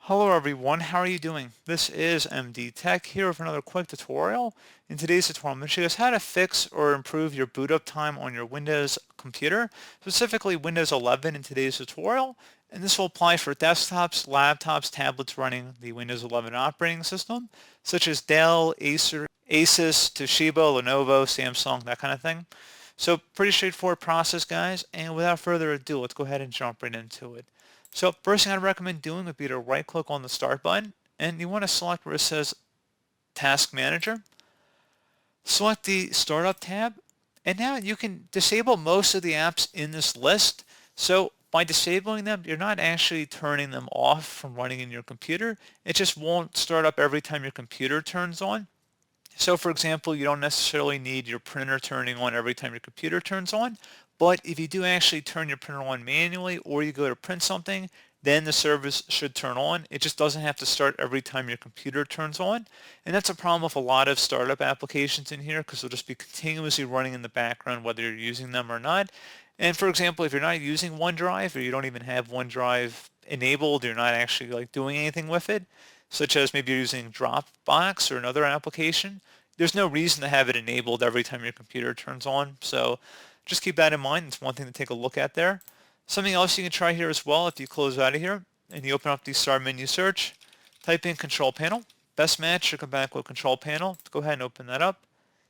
Hello everyone, how are you doing? This is MD Tech here with another quick tutorial. In today's tutorial, I'm going to show you guys how to fix or improve your boot up time on your Windows computer, specifically Windows 11 in today's tutorial. And this will apply for desktops, laptops, tablets running the Windows 11 operating system, such as Dell, Acer, Asus, Toshiba, Lenovo, Samsung, that kind of thing. So pretty straightforward process, guys. And without further ado, let's go ahead and jump right into it. So first thing I'd recommend doing would be to right click on the start button and you want to select where it says task manager. Select the startup tab and now you can disable most of the apps in this list. So by disabling them, you're not actually turning them off from running in your computer. It just won't start up every time your computer turns on. So for example, you don't necessarily need your printer turning on every time your computer turns on, but if you do actually turn your printer on manually or you go to print something, then the service should turn on. It just doesn't have to start every time your computer turns on. And that's a problem with a lot of startup applications in here because they'll just be continuously running in the background whether you're using them or not. And for example, if you're not using OneDrive or you don't even have OneDrive enabled, you're not actually like doing anything with it, such as maybe you're using Dropbox or another application, there's no reason to have it enabled every time your computer turns on. So just keep that in mind. It's one thing to take a look at there. Something else you can try here as well, if you close out of here and you open up the start menu search, type in control panel. Best match should come back with control panel. Go ahead and open that up.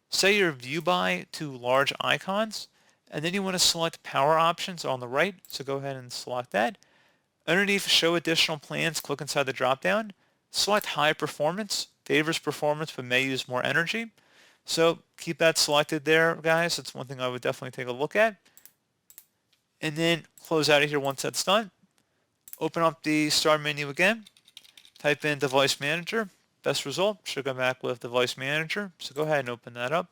Set your view by to large icons. And then you want to select power options on the right. So go ahead and select that. Underneath show additional plans, click inside the drop down. Select high performance, favors performance but may use more energy. So keep that selected there, guys. That's one thing I would definitely take a look at. And then close out of here once that's done. Open up the start menu again. Type in device manager. Best result should come back with device manager. So go ahead and open that up.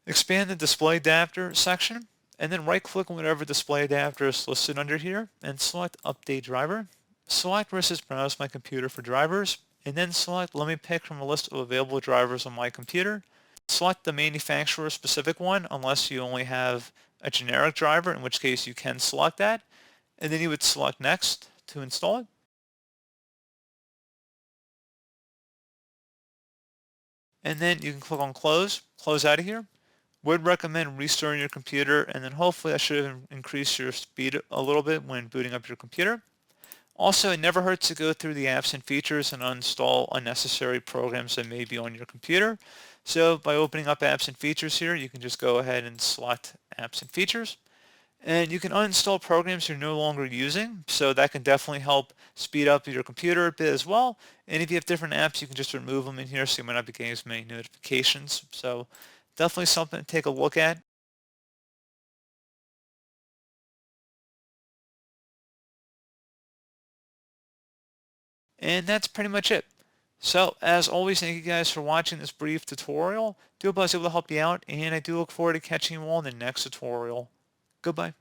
Expand the display adapter section and then right click on whatever display adapter is listed under here and select update driver. Select where it says browse my computer for drivers and then select let me pick from a list of available drivers on my computer. Select the manufacturer specific one unless you only have a generic driver, in which case you can select that. And then you would select next to install it. And then you can click on close out of here. Would recommend restarting your computer and then hopefully that should increase your speed a little bit when booting up your computer. Also, it never hurts to go through the apps and features and uninstall unnecessary programs that may be on your computer. So by opening up apps and features here, you can just go ahead and select apps and features. And you can uninstall programs you're no longer using, so that can definitely help speed up your computer a bit as well. And if you have different apps, you can just remove them in here so you might not be getting as many notifications. So definitely something to take a look at. And that's pretty much it. So as always, thank you guys for watching this brief tutorial. Do hope I was able to help you out, and I do look forward to catching you all in the next tutorial. Goodbye.